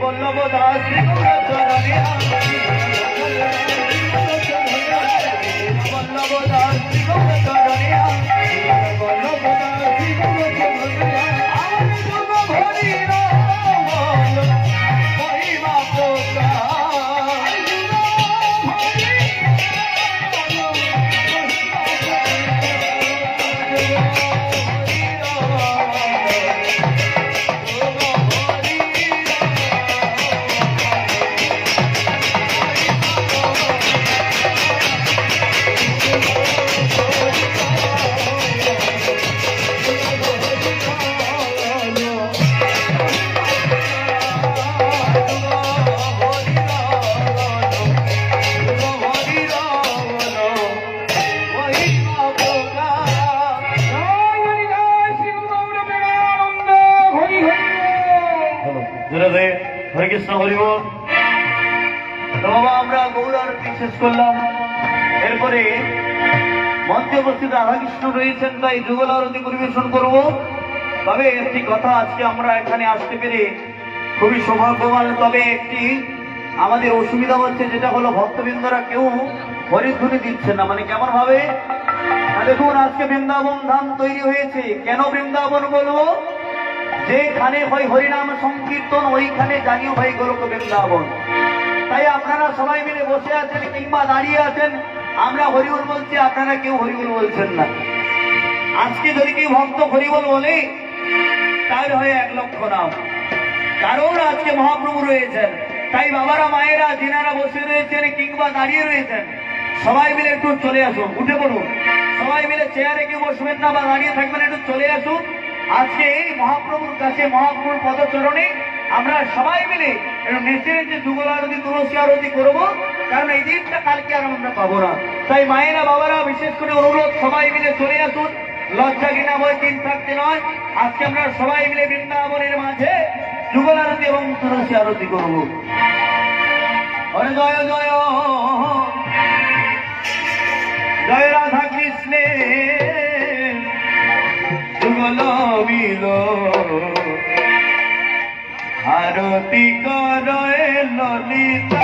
বল্লভ দাস শ্রী গৌর চরণে বল্লভ দাস শ্রী গৌর চরণে বল্লভ দাস শ্রী গৌর চরণে আমি যুগ ভরি মহিমা প্রকাশ হরে কৃষ্ণ হরি বল। তো বাবা আমরা গৌর আরতি শেষ করলাম। এরপরে মঞ্চে উপস্থিত রাধাকৃষ্ণ রয়েছেন, তাই যুগল আরতি পরিবেশন করব। তবে একটি কথা, আজকে আমরা এখানে আসতে পেরে খুবই সৌভাগ্যবান। তবে একটি আমাদের অসুবিধা হচ্ছে, যেটা হলো ভক্তবৃন্দরা কেউ হরিধ্বনি দিচ্ছেন না। মানে কেমন ভাবে দেখুন, আজকে বৃন্দাবন ধাম তৈরি হয়েছে। কেন বৃন্দাবন বলবো? যেখানে হয় হরিনাম সংকীর্তন, ওইখানে জানিও ভাই গোলক বৃন্দাবন। তাই আপনারা সবাই মিলে বসে আছেন কিংবা দাঁড়িয়ে আছেন, আমরা হরিবল বলছি, আপনারা কেউ হরিবল বলছেন না। আজকে যদি কেউ ভক্ত হরিবল বলে তাহলে হয় 1 লক্ষ নাম, কারণ আজকে মহাপ্রভু রয়েছেন। তাই বাবারা মায়েরা যিনারা বসে রয়েছেন কিংবা দাঁড়িয়ে রয়েছেন, সবাই মিলে একটু চলে আসুন, উঠে পড়ুন। সবাই মিলে চেয়ারে কেউ বসবেন না বা দাঁড়িয়ে থাকবেন, একটু চলে আসুন। আজকে এই মহাপ্রভুর কাছে, মহাপ্রভুর পদচরণে আমরা সবাই মিলে একটু নেচে নেচে যুগল আরতি, তুলসী আরতি করবো। কারণ এই দিনটা কালকে আর আমরা পাবো না। তাই মায়েরা বাবারা বিশেষ করে অনুরোধ, সবাই মিলে চলে আসুন। লজ্জা কিনা বই দিন থাকতে নয়। আজকে আমরা সবাই মিলে বৃন্দাবনের মাঝে যুগল আরতি এবং তুলসী আরতি করবো। হরে জয় জয় জয় রাধা কৃষ্ণে যুগল মিল আরতি করে ললিতা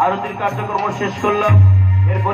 আরতির কার্যক্রম শেষ করলাম। এরপরে